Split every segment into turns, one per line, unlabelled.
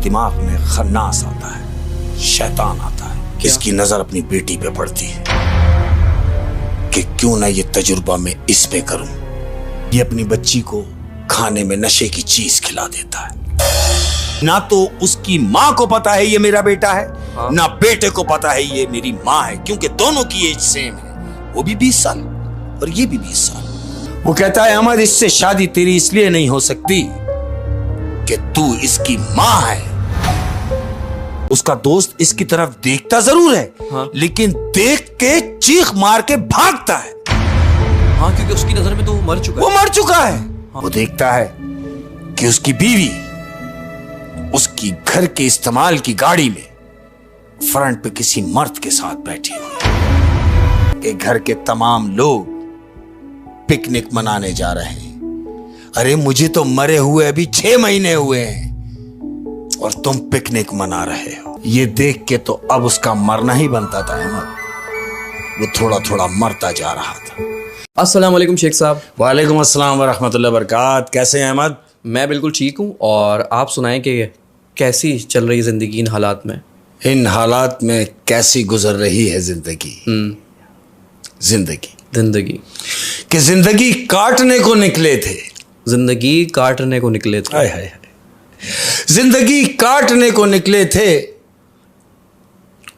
दिमाग में खन्नास आता है, शैतान आता है। इसकी नजर अपनी बेटी पे पड़ती है कि क्यों ना ये तजुर्बा मैं इस पे करूं। ये अपनी बच्ची को खाने में नशे की चीज खिला देता है। ना तो उसकी माँ को पता है ये मेरा बेटा है, ना बेटे को पता है ये मेरी माँ है, क्योंकि दोनों की एज सेम है। वो भी 20 साल और ये भी 20 साल। वो कहता है अहमद, इससे शादी तेरी इसलिए नहीं हो सकती कि तू इसकी माँ है। उसका दोस्त इसकी तरफ देखता जरूर है, लेकिन देख के चीख मार के भागता है।
हाँ, क्योंकि उसकी नजर में तो वो मर चुका है।
वो मर चुका है। वो देखता है कि उसकी बीवी उसकी घर के इस्तेमाल की गाड़ी में फ्रंट पे किसी मर्द के साथ बैठी हुई है कि घर के तमाम लोग पिकनिक मनाने जा रहे हैं। अरे मुझे तो मरे हुए अभी 6 महीने हुए हैं और तुम पिकनिक मना रहे हो। ये देख के तो अब उसका मरना ही बनता था अहमद। वो थोड़ा थोड़ा मरता जा रहा था।
अस्सलाम वालेकुम शेख साहब।
वालेकुम अस्सलाम व रहमतुल्लाहि व बरकात। कैसे हैं अहमद?
मैं बिल्कुल ठीक हूँ। और आप सुनाएं कि कैसी चल रही है ज़िंदगी इन हालात में?
इन हालात में कैसी गुजर रही है जिंदगी। जिंदगी कि जिंदगी काटने को निकले थे।
जिंदगी काटने को निकले थे।
हाय हाय हाय। जिंदगी काटने को निकले थे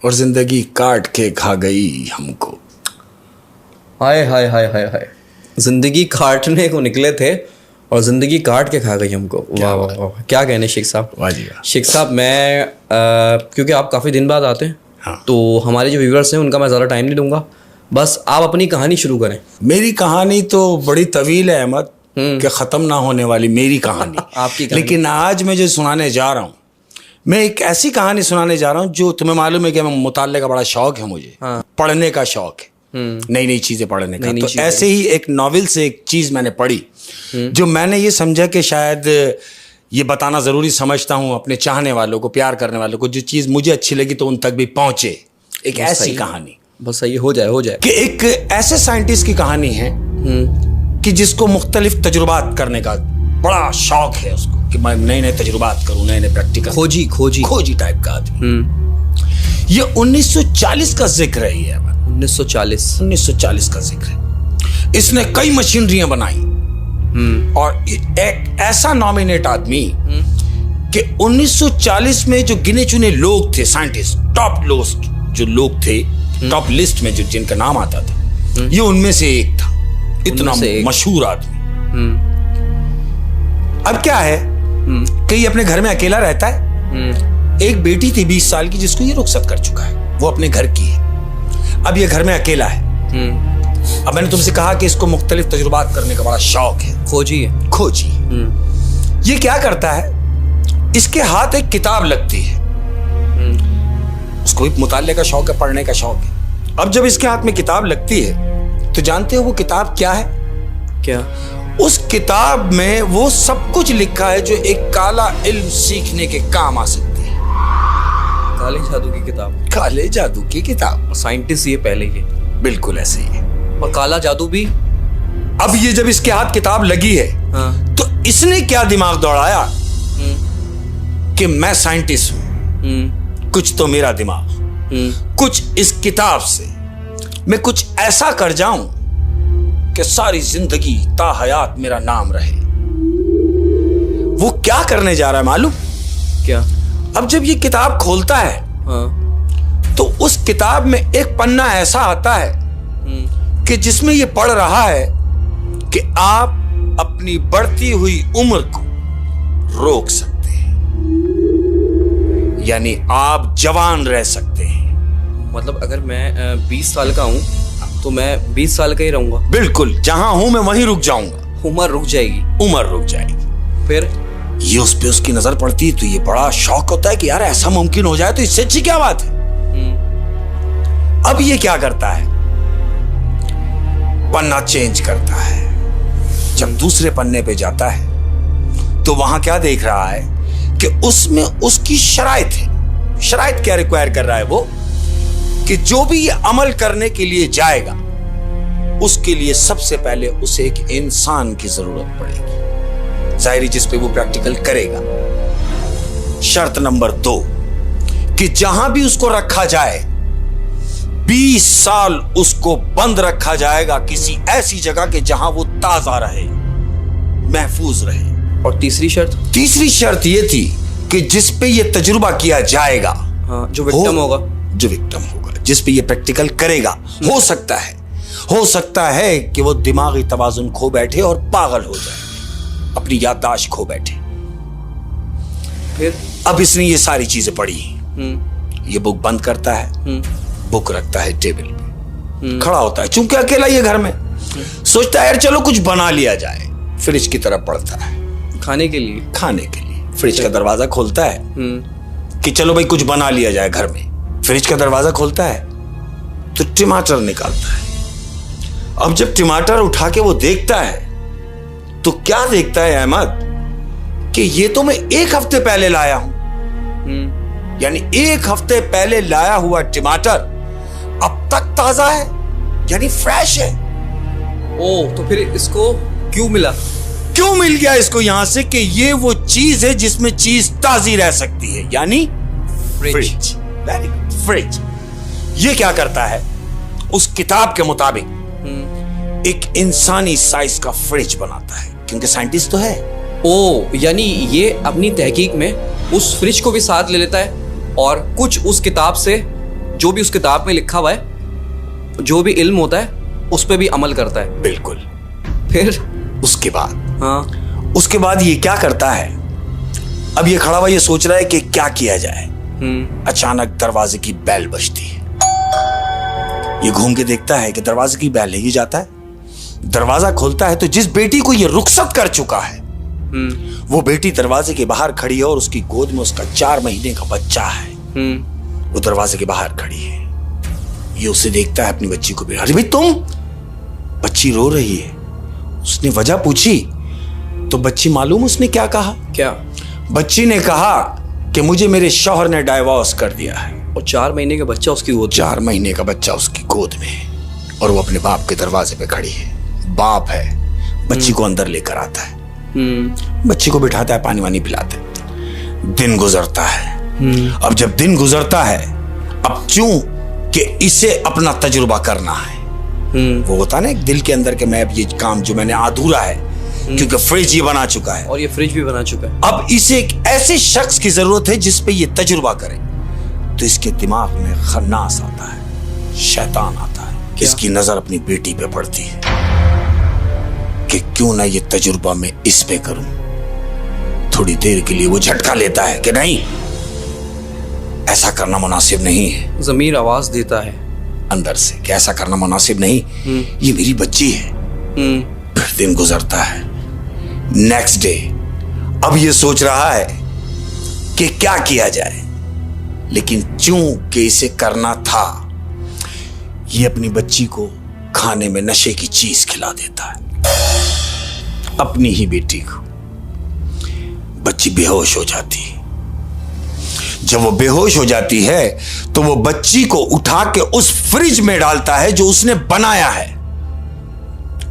और जिंदगी काट के खा गई हमको।
हाय हाय हाय हाय हाय। जिंदगी काटने को निकले थे और जिंदगी काट के खा गई हमको। वाह वाह वाह, क्या कहने शेख साहब।
वाह जी वाह।
शेख साहब, मैं क्योंकि आप काफ़ी दिन बाद आते हैं,
हाँ।
तो हमारे जो व्यूअर्स हैं उनका मैं ज़्यादा टाइम नहीं लूँगा। बस आप अपनी कहानी शुरू करें।
मेरी कहानी तो बड़ी तवील है अहमद, कि खत्म ना होने वाली मेरी कहानी।
आपकी कहानी।
लेकिन आज मैं जो सुनाने जा रहा हूँ, मैं एक ऐसी कहानी सुनाने जा रहा हूँ जो तुम्हें मालूम है कि मैं मुताले का बड़ा शौक है मुझे। पढ़ने का शौक है, नई नई चीजें पढ़ने का। तो ऐसे ही एक नॉवेल से एक चीज मैंने पढ़ी जो मैंने ये समझा कि शायद ये बताना जरूरी समझता हूँ अपने चाहने वालों को, प्यार करने वालों को। जो चीज मुझे अच्छी लगी तो उन तक भी पहुंचे। एक ऐसी कहानी,
बस सही हो जाए
कि एक ऐसे साइंटिस्ट की कहानी है कि जिसको मुख्तलिफ तजुर्बात करने का बड़ा शौक है उसको, कि मैं नए नए तजुर्बात करूं, नए नए प्रैक्टिकल, खोजी टाइप का आदमी। ये 1940 का जिक्र है। ये 1940 का जिक्र है। इसने कई मशीनरियां बनाई और एक ऐसा नॉमिनेट आदमी कि 1940 में जो गिने चुने लोग थे, साइंटिस्ट, टॉप लिस्ट जो लोग थे, टॉप लिस्ट में जो जिनका नाम आता था, ये उनमें से एक था। इतना मशहूर आदमी। अब क्या है कि ये अपने घर में अकेला रहता है। एक बेटी थी 20 साल की जिसको ये रुखसत कर चुका है, वो अपने घर की है। अब ये घर में अकेला है। अब मैंने तुमसे कहा कि इसको मुख्तलिफ तजुर्बात करने का बड़ा शौक है, खोजी। ये क्या करता है, इसके हाथ एक किताब लगती है। उसको भी मुताले का शौक है, पढ़ने का शौक है। अब जब इसके हाथ में किताब लगती है तो जानते हो वो किताब क्या है?
क्या?
उस किताब में वो सब कुछ लिखा है जो एक काला इल्म सीखने के काम आ सकती है।
काले जादू की किताब।
काले जादू की किताब।
साइंटिस्ट ये पहले ही है।
बिल्कुल ऐसे ही है।
और काला जादू भी।
अब ये जब इसके हाथ किताब लगी है, तो इसने क्या दिमाग दौड़ाया कि मैं साइंटिस्ट हूं, कुछ तो मेरा दिमाग, कुछ इस किताब से मैं कुछ ऐसा कर जाऊं कि सारी जिंदगी ता हयात मेरा नाम रहे। वो क्या करने जा रहा है मालूम?
क्या?
अब जब ये किताब खोलता है, तो उस किताब में एक पन्ना ऐसा आता है कि जिसमें ये पढ़ रहा है कि आप अपनी बढ़ती हुई उम्र को रोक सकते हैं, यानी आप जवान रह सकते हैं।
मतलब अगर मैं 20 साल का हूं तो मैं 20 साल का ही रहूंगा।
बिल्कुल, जहां हूं मैं वहीं रुक जाऊंगा।
उम्र रुक जाएगी। फिर
ये उस पे उसकी नजर पड़ती है तो ये बड़ा शौक होता है कि यार ऐसा मुमकिन हो जाए तो इससे अच्छी क्या बात है। अब ये क्या करता है, पन्ना चेंज करता है। जब दूसरे पन्ने पे जाता है तो वहां क्या देख रहा है कि उसमें उसकी शराइत है। शराइत क्या रिक्वायर कर रहा है वो, कि जो भी ये अमल करने के लिए जाएगा उसके लिए सबसे पहले उसे एक इंसान की जरूरत पड़ेगी, जाहिर जिस पे वो प्रैक्टिकल करेगा। शर्त नंबर 2 कि जहां भी उसको रखा जाए 20 साल उसको बंद रखा जाएगा किसी ऐसी जगह के जहां वो ताजा रहे, महफूज रहे।
और तीसरी शर्त?
तीसरी शर्त ये थी कि जिस पे ये तजुर्बा किया जाएगा,
हाँ, जो विक्टिम होगा,
जो विक्टिम होगा, जिस पे ये प्रैक्टिकल करेगा, हो सकता है कि वो दिमागी तवाजुन खो बैठे और पागल हो जाए, अपनी याददाश्त खो बैठे।
फिर
अब इसने ये सारी चीजें पढ़ी, ये बुक बंद करता है, बुक रखता है टेबल पे, खड़ा होता है, चूंकि अकेला ये घर में, सोचता है यार चलो कुछ बना लिया जाए। फ्रिज की तरफ बढ़ता है खाने के लिए। फ्रिज का दरवाजा खोलता है कि चलो भाई कुछ बना लिया जाए घर में। फ्रिज का दरवाजा खोलता है तो टमाटर निकालता है। अब जब टमाटर उठा के वो देखता है तो क्या देखता है अहमद कि ये तो मैं 1 हफ्ते पहले लाया हूं, यानी 1 हफ्ते पहले लाया हुआ टमाटर अब तक ताजा है, यानी फ्रेश है।
ओ, तो फिर इसको क्यों मिल
गया इसको यहां से कि ये वो चीज है जिसमें चीज ताजी रह सकती है, यानी फ्रिज। Very good, fridge. ये क्या करता है, उस किताब के मुताबिक एक इंसानी साइज का फ्रिज बनाता है, क्योंकि साइंटिस्ट तो है।
ओ, यानी ये अपनी तहकीक में उस फ्रिज को भी साथ ले लेता है और कुछ उस किताब से, जो भी उस किताब में लिखा हुआ है, जो भी इल्म होता है उस पे भी अमल करता है।
बिल्कुल।
फिर
उसके बाद,
हाँ,
उसके बाद ये क्या करता है, अब ये खड़ा हुआ ये सोच रहा है कि क्या किया जाए। अचानक दरवाजे की बेल बजती है। ये घूम के देखता है कि दरवाजे की बेल नहीं जाता है। दरवाजा खोलता है तो जिस बेटी को ये रुखसत कर चुका है, वो बेटी दरवाजे के बाहर खड़ी है और उसकी गोद में उसका 4 महीने का बच्चा है। वो दरवाजे के बाहर खड़ी है। ये उसे देखता है, अपनी बच्ची को भी, अरे भाई तुम, बच्ची रो रही है। उसने वजह पूछी तो बच्ची, मालूम उसने क्या कहा?
क्या?
बच्ची ने कहा कि मुझे मेरे शौहर ने डाइवोर्स कर दिया है।
और 4 महीने का बच्चा उसकी गोद,
4 महीने का बच्चा उसकी गोद में है और वो अपने बाप के दरवाजे पे खड़ी है। बाप है, बच्ची को अंदर लेकर आता है, बच्ची को बिठाता है, पानी वानी पिलाता है। दिन गुजरता है। अब जब दिन गुजरता है, अब क्यों कि इसे अपना तजुर्बा करना है, वो होता ना एक दिल के अंदर के, मैं ये काम जो मैंने अधूरा है, क्योंकि फ्रिज ये बना चुका है
और ये फ्रिज भी बना चुका है।
अब इसे एक ऐसे शख्स की जरूरत है जिस पे ये तजुर्बा करे। तो इसके दिमाग में खन्नास आता है, शैतान आता है, इसकी नजर अपनी बेटी पे पड़ती है कि क्यों ना ये तजुर्बा मैं इस पे करूं। थोड़ी देर के लिए वो झटका लेता है कि नहीं, ऐसा करना मुनासिब नहीं है।
ज़मीर आवाज देता है
अंदर से कि ऐसा करना मुनासिब नहीं, ये मेरी बच्ची है। फिर दिन गुजरता है, नेक्स्ट डे। अब ये सोच रहा है कि क्या किया जाए, लेकिन चूंकि इसे करना था, ये अपनी बच्ची को खाने में नशे की चीज खिला देता है, अपनी ही बेटी को। बच्ची बेहोश हो जाती है। जब वो बेहोश हो जाती है तो वो बच्ची को उठा के उस फ्रिज में डालता है जो उसने बनाया है,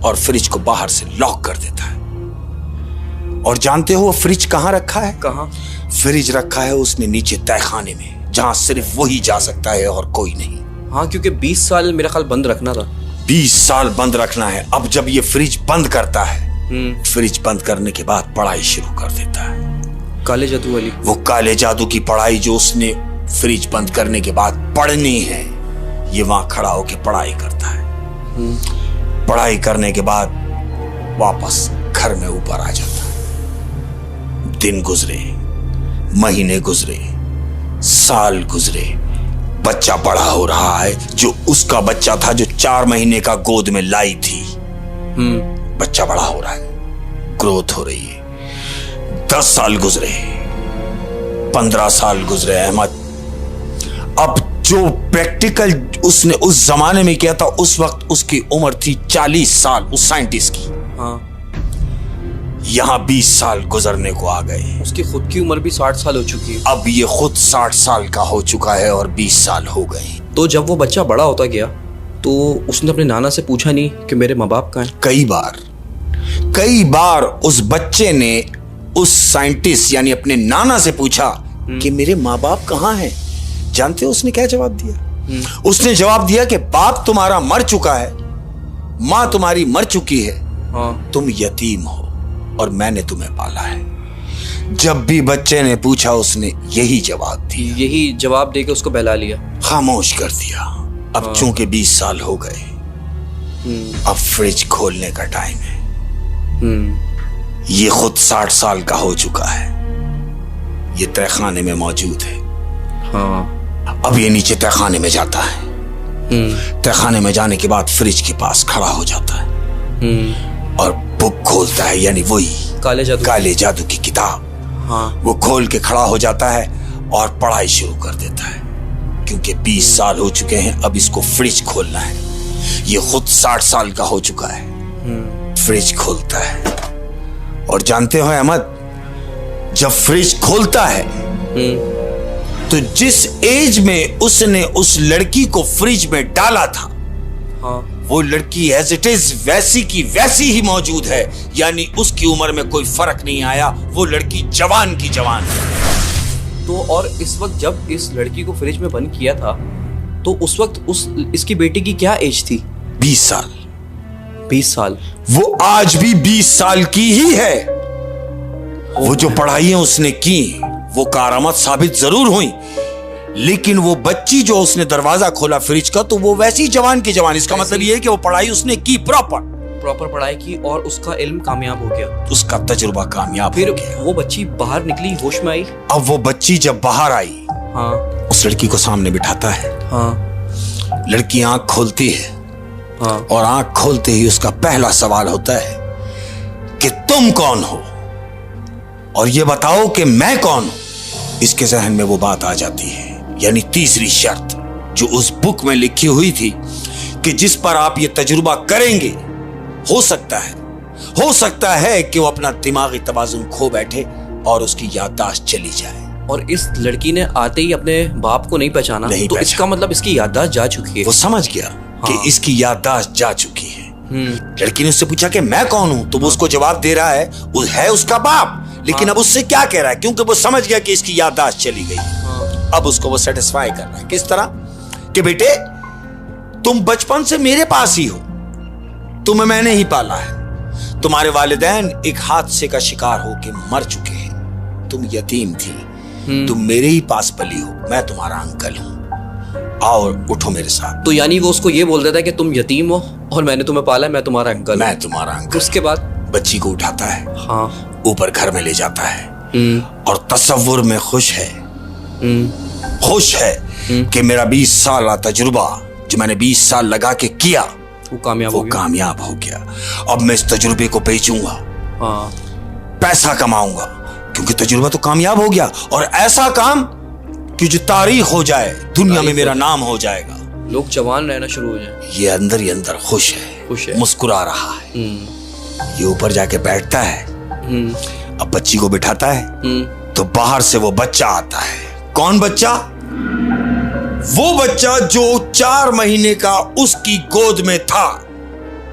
और फ्रिज को बाहर से लॉक कर देता है। और जानते हो वो फ्रिज कहां रखा है?
कहां?
फ्रिज रखा है उसने नीचे तहखाने में, जहां सिर्फ वही जा सकता है और कोई नहीं।
हाँ, क्योंकि 20 साल मेरा ख्याल बंद रखना था।
20 साल बंद रखना है। अब जब ये फ्रिज बंद करता है, फ्रिज बंद करने के बाद पढ़ाई शुरू कर देता है,
काले जादू वाली।
वो काले जादू की पढ़ाई जो उसने फ्रिज बंद करने के बाद पढ़नी है, ये वहां खड़ा होकर पढ़ाई करता है। पढ़ाई करने के बाद वापस घर में ऊपर आ जाता है। दिन गुजरे, महीने गुजरे, साल गुजरे, बच्चा बड़ा हो रहा है, जो उसका बच्चा था जो 4 महीने का गोद में लाई थी। बच्चा बड़ा हो रहा है, ग्रोथ हो रही है। 10 साल गुजरे, 15 साल गुजरे अहमद। अब जो प्रैक्टिकल उसने उस जमाने में किया था, उस वक्त उसकी उम्र थी 40 साल, उस साइंटिस्ट की।
हाँ।
यहां 20 साल गुजरने को आ गए।
उसकी खुद की उम्र भी 60 साल हो चुकी है।
अब ये खुद 60 साल का हो चुका है और 20 साल हो गए।
तो जब वो बच्चा बड़ा होता गया तो उसने अपने नाना से पूछा नहीं कि मेरे माँ बाप कहाँ हैं? कई बार उस बच्चे ने उस साइंटिस्ट यानी अपने नाना से पूछा
कि मेरे माँ बाप कहाँ हैं। जानते हो उसने क्या जवाब दिया? उसने जवाब दिया कि बाप तुम्हारा मर चुका है, माँ तुम्हारी मर चुकी है, तुम यतीम हो और मैंने तुम्हें पाला है। जब भी बच्चे ने पूछा उसने यही जवाब दिया।
यही जवाब देके उसको बहला लिया,
खामोश कर दिया। अब चूंकि 20 साल हो गए, अब फ्रिज खोलने का टाइम है। ये खुद 60 साल का हो चुका है, ये तहखाने में मौजूद है। अब ये नीचे तहखाने में जाता है। तहखाने में जाने के बाद फ्रिज के पास खड़ा हो जाता है और बुक खोलता है, यानी वही काले जादू की किताब। वो खोल के खड़ा हो जाता है और पढ़ाई शुरू कर देता है, क्योंकि 20 साल हो चुके हैं, अब इसको फ्रिज खोलना है। ये खुद 60 साल का हो चुका है। फ्रिज खोलता है और जानते हो अहमद, जब फ्रिज खोलता है तो जिस एज में उसने उस लड़की को फ्रिज में डाला था, वो लड़की एज इट इज वैसी की वैसी ही मौजूद है, यानी उसकी उम्र में कोई फर्क नहीं आया। वो लड़की जवान की जवान है।
तो और इस वक्त जब इस लड़की को फ्रिज में बंद किया था, तो उस वक्त इसकी बेटी की क्या एज थी?
20 साल।
20 साल।
वो आज भी 20 साल की ही है। वो जो पढ़ाइयां उसने की वो कारामत साबित जरूर हुई, लेकिन वो बच्ची जो उसने दरवाजा खोला फ्रिज का, तो वो वैसी जवान की जवान। इसका मतलब ये है कि वो पढ़ाई उसने की, प्रॉपर
पढ़ाई की और उसका इल्म कामयाब हो गया,
उसका तजुर्बा कामयाब
फिर
हो गया।
वो बच्ची बाहर निकली, होश में आई।
अब वो बच्ची जब बाहर आई, उस लड़की को सामने बिठाता है। लड़की आंख खोलती है और आंख खोलते ही उसका पहला सवाल होता है कि तुम कौन हो और ये बताओ कि मैं कौन हूं। इसके जहन में वो बात आ जाती है, यानी तीसरी शर्त जो उस बुक में लिखी हुई थी कि जिस पर आप ये तजुर्बा करेंगे, हो सकता है कि वो अपना दिमागी तवाजुन खो बैठे और उसकी याददाश्त चली जाए।
और इस लड़की ने आते ही अपने बाप को नहीं पहचाना, तो इसका मतलब इसकी याददाश्त जा चुकी है।
वो समझ गया कि इसकी याददाश्त जा चुकी है। लड़की ने उससे पूछा कि मैं कौन हूं, तो वो उसको जवाब दे रहा है उसका बाप, लेकिन अब उससे क्या कह रहा है, क्योंकि वो समझ गया कि इसकी याददाश्त चली गई। अब उसको वो सेटिस्फाई कर रहा है। किस तरह कि बेटे तुम बचपन से मेरे पास ही हो, तुम्हें मैंने ही पाला है। तुम्हारे वालिदैन एक हादसे का शिकार होकर मर चुके हैं, तुम यतीम थी, तुम मेरे ही पास पली हो, मैं तुम्हारा अंकल हूं, आओ उठो मेरे साथ।
तो यानी वो उसको ये बोल देता है कि तुम यतीम हो और मैंने तुम्हें पाला है, मैं तुम्हारा अंकल। उसके बाद
बच्ची को उठाता है, ऊपर घर में ले जाता है और तसव्वुर में खुश है कि मेरा 20 साल का तजुर्बा जो मैंने 20 साल लगा के किया वो कामयाब हो गया। अब मैं इस तजुर्बे को बेचूंगा, पैसा कमाऊंगा, क्योंकि तजुर्बा तो कामयाब हो गया, और ऐसा काम कि जो तारीख हो जाए, दुनिया में मेरा नाम हो जाएगा,
लोग जवान रहना शुरू हो जाए।
ये अंदर ही अंदर खुश है, मुस्कुरा रहा है। ये ऊपर जाके बैठता है, अब बच्ची को बिठाता है, तो बाहर से वो बच्चा आता है। कौन बच्चा? वो बच्चा जो 4 महीने का उसकी गोद में था,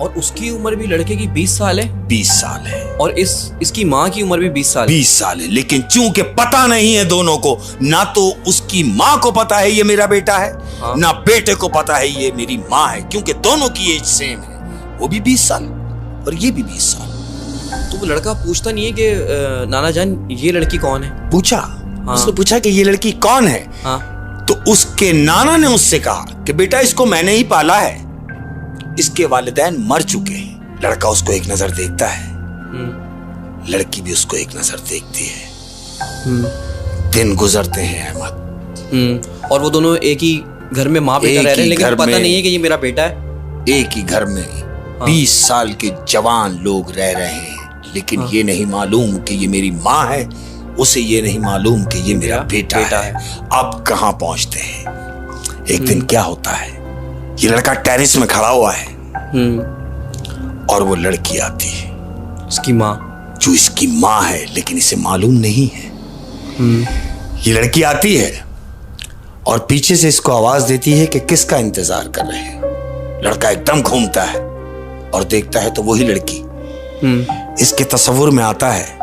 और उसकी उम्र भी लड़के की 20 साल है।
20 साल है,
और इसकी माँ की उम्र भी 20
साल है। लेकिन चूंकि पता नहीं है दोनों को, ना तो उसकी माँ को पता है ये मेरा बेटा है, ना बेटे को पता है ये मेरी माँ है, क्योंकि दोनों की एज सेम है। वो भी 20 साल और ये भी 20 साल।
तो वो लड़का पूछता नहीं है कि नाना जान ये लड़की कौन है?
पूछा, उसने पूछा कि ये लड़की कौन है। तो उसके नाना ने उससे कहा कि बेटा इसको मैंने ही पाला है, इसके वालिदैन मर चुके हैं। लड़का उसको एक नजर देखता है, लड़की भी उसको एक नजर देखती है। दिन गुजरते हैं अहमद,
और वो दोनों एक ही घर में माँ बेटा रह रहे हैं, लेकिन पता नहीं है कि ये मेरा बेटा है।
एक ही घर में 20 साल के जवान लोग रह रहे हैं, लेकिन ये नहीं मालूम कि ये मेरी माँ है, उसे ये नहीं मालूम कि ये मेरा बेटा है। अब कहां पहुंचते हैं? एक दिन क्या होता है, ये लड़का टेरेस में खड़ा हुआ है और वो लड़की आती है,
इसकी माँ,
जो इसकी माँ है, लेकिन इसे मालूम नहीं है। ये लड़की आती है और पीछे से इसको आवाज देती है कि किसका इंतजार कर रहे हैं। लड़का एकदम घूमता है और देखता है तो वही लड़की इसके तस्वुर में आता है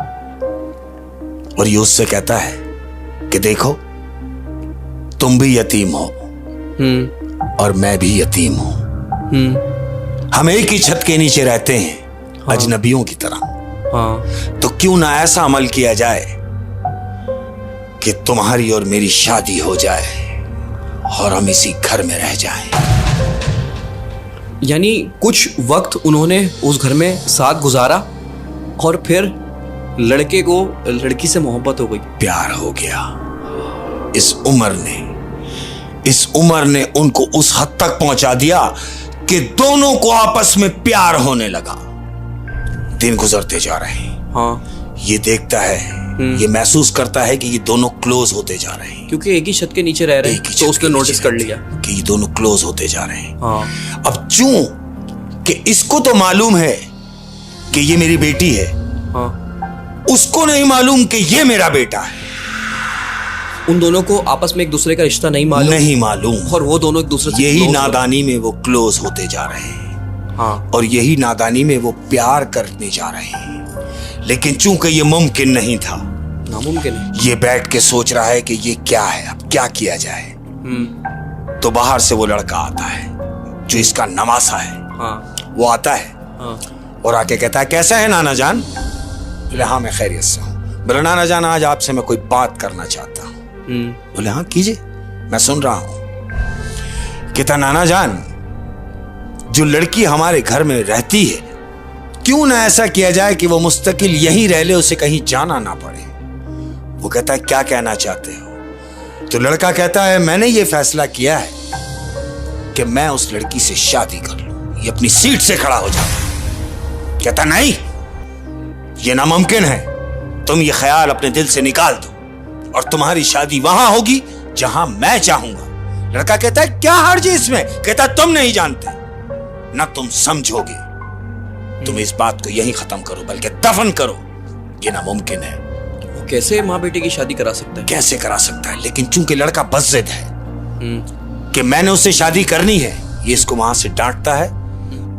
और ये उससे कहता है कि देखो तुम भी यतीम हो और मैं भी यतीम हूं। हम एक ही छत के नीचे रहते हैं, अजनबियों की तरह। तो क्यों ना ऐसा अमल किया जाए कि तुम्हारी और मेरी शादी हो जाए और हम इसी घर में रह जाएं।
यानी कुछ वक्त उन्होंने उस घर में साथ गुजारा और फिर लड़के को लड़की से मोहब्बत हो गई,
प्यार हो गया। इस उम्र ने उनको उस हद तक पहुंचा दिया कि दोनों को आपस में प्यार होने लगा। दिन गुजरते जा रहे हैं। ये देखता है, ये महसूस करता है कि ये दोनों क्लोज होते जा रहे हैं,
क्योंकि एक ही छत के नीचे रह रहे हैं, तो उसने नोटिस कर लिया
कि ये दोनों क्लोज होते जा रहे हैं। अब क्यों कि इसको तो मालूम है कि ये मेरी बेटी है, उसको नहीं मालूम कि ये मेरा बेटा है।
उन दोनों को आपस में एक दूसरे का रिश्ता नहीं मालूम
और
वो दोनों एक दूसरे से
यही नादानी में वो क्लोज होते जा रहे हैं। और यही नादानी में वो प्यार करने जा रहे हैं। लेकिन चूंकि ये मुमकिन नहीं था,
नामुमकिन है,
ये बैठ के सोच रहा है कि ये क्या है, अब क्या किया जाए। तो बाहर से वो लड़का आता है जो इसका नवासा है। वो आता है और आके कहता है, कैसा है नाना जान? बोले हाँ मैं खैरियत से हूँ। बोले नाना जान आज आपसे मैं कोई बात करना चाहता हूँ। बोले हाँ कीजिए, मैं सुन रहा हूं। कहता नाना जान, जो लड़की हमारे घर में रहती है, क्यों ना ऐसा किया जाए कि वो मुस्तकिल यहीं रह ले, उसे कहीं जाना ना पड़े। वो कहता है क्या कहना चाहते हो? तो लड़का कहता है मैंने ये फैसला किया है कि मैं उस लड़की से शादी कर लूं। ये अपनी सीट से खड़ा हो जाता। कहता नहीं, ये नामुमकिन है, तुम ये ख्याल अपने दिल से निकाल दो और तुम्हारी शादी वहां होगी जहां मैं चाहूंगा। लड़का कहता है क्या हर्ज है इसमें? कहता तुम नहीं जानते, ना तुम समझोगे। तुम इस बात को यहीं खत्म करो, बल्कि दफन करो। ये नामुमकिन है।
वो कैसे माँ बेटे की शादी करा सकता है?
कैसे करा सकता है? लेकिन चूंकि लड़का बज़िद है कि मैंने उससे शादी करनी है, ये इसको वहां से डांटता है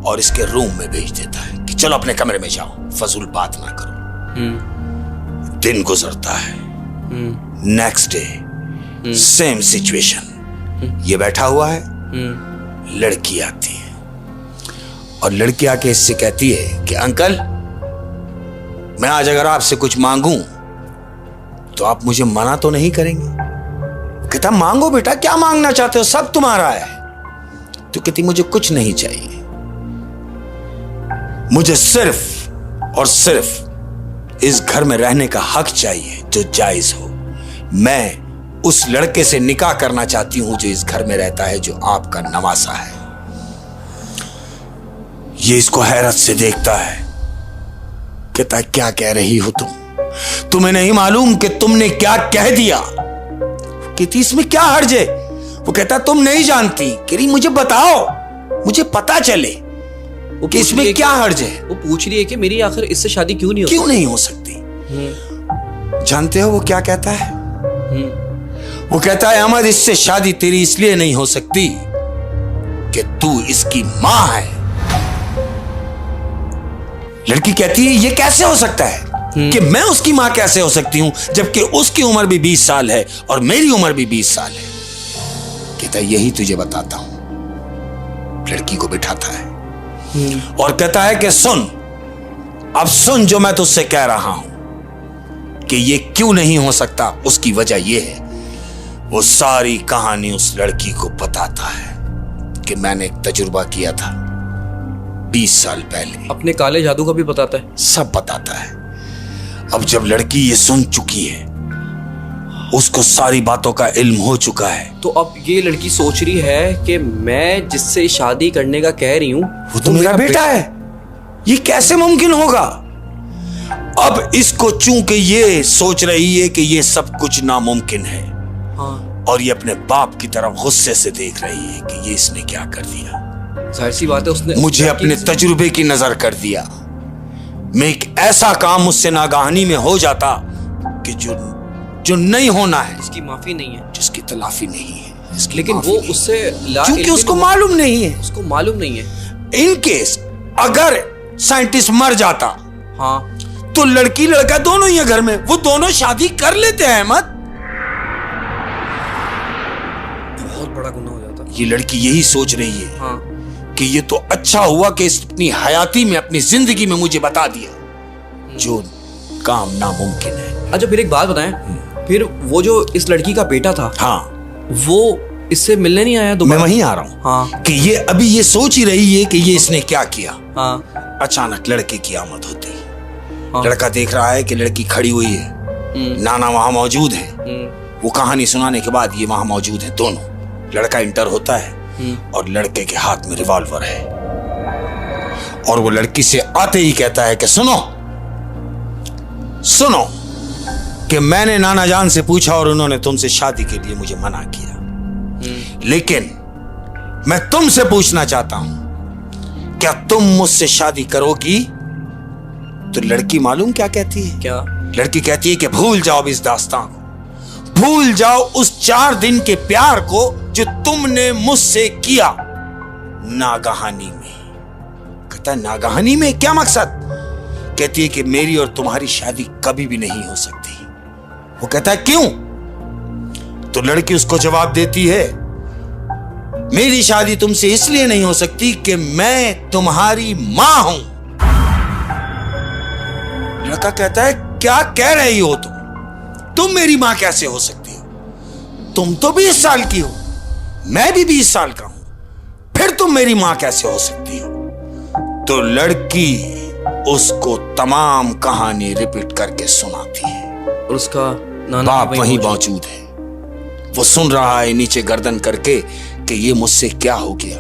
और इसके रूम में भेज देता है कि चलो अपने कमरे में जाओ, फजूल बात ना करो। दिन गुजरता है। Next day same situation. ये बैठा हुआ है, लड़की आती है और लड़की आके इससे कहती है कि अंकल, मैं आज अगर आपसे कुछ मांगूं तो आप मुझे मना तो नहीं करेंगे? कहता मांगो बेटा, क्या मांगना चाहते हो, सब तुम्हारा है। तो कहती मुझे कुछ नहीं चाहिए, मुझे सिर्फ और सिर्फ इस घर में रहने का हक चाहिए जो जायज हो। मैं उस लड़के से निकाह करना चाहती हूं जो इस घर में रहता है, जो आपका नवासा है। ये इसको हैरत से देखता है। कहता क्या कह रही हो तुम? तुम्हें नहीं मालूम कि तुमने क्या कह दिया? कहती इसमें क्या हर्ज है? वो कहता तुम नहीं जानती। कह रही मुझे बताओ, मुझे पता चले कि इसमें क्या हर्ज है।
वो पूछ रही है कि मेरी आखिर इससे शादी क्यों नहीं हो
सकती। जानते हो वो क्या कहता है? वो कहता है अहमद, इससे शादी तेरी इसलिए नहीं हो सकती कि तू इसकी मां है। लड़की कहती है ये कैसे हो सकता है कि मैं उसकी मां कैसे हो सकती हूं, जबकि उसकी उम्र भी 20 साल है और मेरी उम्र भी 20 साल है। कहता है यही तुझे बताता हूं। लड़की को बिठाता है और कहता है कि सुन, अब सुन जो मैं तुझसे कह रहा हूं कि ये क्यों नहीं हो सकता। उसकी वजह यह है, वो सारी कहानी उस लड़की को बताता है कि मैंने एक तजुर्बा किया था 20 साल पहले।
अपने काले जादू का भी बताता है,
सब बताता है। अब जब लड़की ये सुन चुकी है, उसको सारी बातों का इल्म हो चुका है,
तो अब ये लड़की सोच रही है कि मैं जिससे शादी करने का कह रही हूं
वो तो मेरा बेटा है, ये कैसे मुमकिन होगा। अब इसको चूंकि ये सोच रही है कि ये सब कुछ नामुमकिन है, और ये अपने बाप की तरफ गुस्से से देख रही है कि ये इसने क्या कर दिया।
जाहिर सी बात है, उसने
मुझे अपने तजुर्बे की नजर कर दिया। मैं एक ऐसा काम मुझसे नागाहनी में हो जाता कि जो नहीं होना है,
इसकी माफी नहीं है,
जिसकी तलाफी नहीं है।
लेकिन वो उससे
क्योंकि उसको मालूम नहीं है,
उसको मालूम नहीं है।
इन केस अगर साइंटिस्ट मर जाता,
हाँ,
तो लड़की लड़का दोनों ही है घर में, वो दोनों शादी कर लेते हैं अहमद।
बहुत बड़ा गुनाह हो जाता।
ये लड़की यही सोच रही है
हाँ
कि ये तो अच्छा हुआ कि इसने अपनी हयाती में, अपनी जिंदगी में मुझे बता दिया जो काम नामुमकिन है।
अच्छा फिर एक बात बताएं, फिर वो जो इस लड़की का बेटा था,
हाँ,
वो इससे मिलने नहीं आया
मैं
दोबारा?
वहीं आ रहा हूँ।
हाँ
कि ये अभी ये सोच ही रही है कि ये इसने क्या किया।
हाँ
अचानक लड़के की आमद होती है।
हाँ।
लड़का देख रहा है कि लड़की खड़ी हुई है, नाना वहां मौजूद है। वो कहानी सुनाने के बाद ये वहां मौजूद है दोनों। लड़का इंटर होता है और लड़के के हाथ में रिवॉल्वर है और वो लड़की से आते ही कहता है कि सुनो सुनो कि मैंने नाना जान से पूछा और उन्होंने तुमसे शादी के लिए मुझे मना किया, लेकिन मैं तुमसे पूछना चाहता हूं क्या तुम मुझसे शादी करोगी? तो लड़की मालूम क्या कहती है?
क्या?
लड़की कहती है कि भूल जाओ इस दास्तां को, भूल जाओ उस 4 दिन के प्यार को जो तुमने मुझसे किया नागहानी में। कहता है नागहानी में क्या मकसद? कहती है कि मेरी और तुम्हारी शादी कभी भी नहीं हो सकती। वो कहता है क्यों? तो लड़की उसको जवाब देती है मेरी शादी तुमसे इसलिए नहीं हो सकती कि मैं तुम्हारी मां हूं। लड़का कहता है क्या कह रही हो तुम मेरी मां कैसे हो सकती हो? तुम तो 20 साल की हो, मैं भी 20 साल का हूं, फिर तुम मेरी मां कैसे हो सकती हो? तो लड़की उसको तमाम कहानी रिपीट करके सुनाती है
और उसका नाना
बाप वहीं मौजूद है। वो सुन रहा है नीचे गर्दन करके कि ये मुझसे क्या हो गया।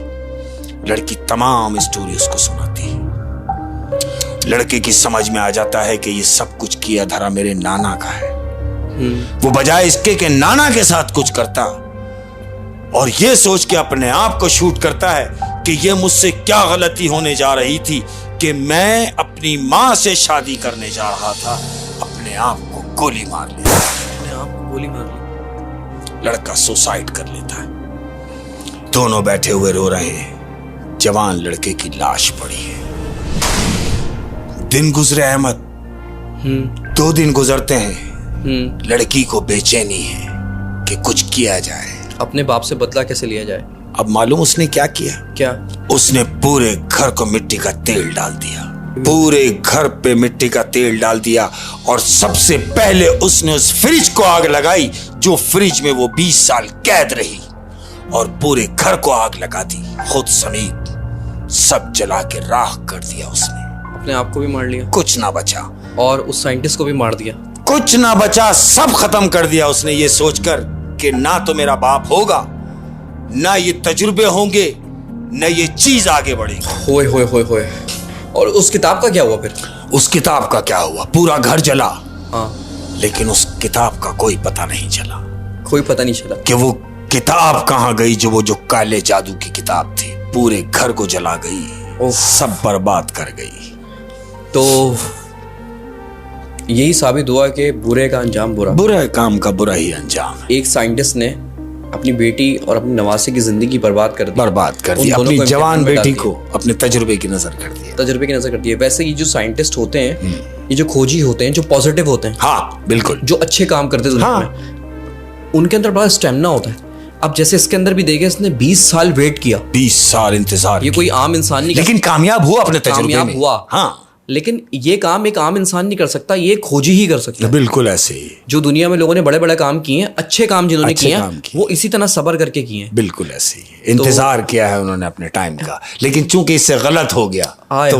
लड़की तमाम स्टोरी उसको सुनाती है। लड़के की समझ में आ जाता है कि ये सब कुछ किया धरा मेरे नाना का है। वो बजाय इसके कि नाना के साथ कुछ करता और ये सोच के अपने आप को शूट करता है कि ये मुझसे क्या गलती होने जा रही थी कि मैं अपनी मां से शादी करने जा रहा था, अपने आप को गोली मार लिया।
अपने आप को गोली मार ली।
लड़का सुसाइड कर लेता है। दोनों बैठे हुए रो रहे हैं। जवान लड़के की लाश पड़ी है। दिन गुजरे अहमद, 2 दिन गुजरते हैं। लड़की को बेचैनी है कि कुछ किया जाए।
अपने बाप से बदला कैसे लिया जाए?
अब मालूम उसने क्या किया?
क्या?
उसने पूरे घर को मिट्टी का तेल डाल दिया, पूरे घर पे मिट्टी का तेल डाल दिया और सबसे पहले उसने उस फ्रिज को आग लगाई जो फ्रिज में वो 20 साल कैद रही, और पूरे घर को आग लगा दी, खुद समेत सब जला के राख कर दिया उसने।
अपने आप को भी मार लिया?
कुछ ना बचा।
और उस साइंटिस्ट को भी मार दिया?
कुछ ना बचा, सब खत्म कर दिया उसने, ये सोचकर कि ना तो मेरा बाप होगा, ना ये तजुर्बे होंगे, ना ये चीज आगे बढ़ेगी।
होए होए होए होए। और उस किताब का क्या हुआ फिर?
उस किताब का क्या हुआ? पूरा घर जला।
हाँ।
लेकिन उस किताब का कोई पता नहीं चला।
कोई पता नहीं चला
कि वो किताब कहां गई, जो काले जादू की किताब थी। पूरे घर को जला गई, सब बर्बाद कर गई।
तो यही साबित हुआ कि बुरे का अंजाम बुरा।
बुरे काम का बुरा ही अंजाम है।
एक साइंटिस्ट ने अपनी बेटी और अपनी नवासे की जिंदगी बर्बाद कर दी।
अपनी जवान बेटी को अपने तजुर्बे की नजर कर दिया।
वैसे ये जो साइंटिस्ट होते हैं, ये जो खोजी होते हैं, जो पॉजिटिव होते हैं,
हाँ बिल्कुल,
जो अच्छे काम करते हैं दुनिया में, उनके अंदर बड़ा स्टेमिना होता है। अब जैसे इसके अंदर भी देखे, इसने 20 साल वेट किया,
20 साल इंतजार।
ये कोई आम इंसान नहीं,
लेकिन कामयाब हुआ अपने तजुर्बे में।
हुआ।
हाँ,
लेकिन ये काम एक आम इंसान नहीं कर सकता, ये खोजी ही कर सकता है।
बिल्कुल ऐसे ही।
जो दुनिया में लोगों ने बड़े बड़े काम किए हैं, अच्छे काम जिन्होंने किए हैं, वो इसी तरह सब्र करके किए हैं।
बिल्कुल ऐसे ही इंतजार किया है उन्होंने अपने टाइम का। लेकिन चूंकि इससे गलत हो गया तो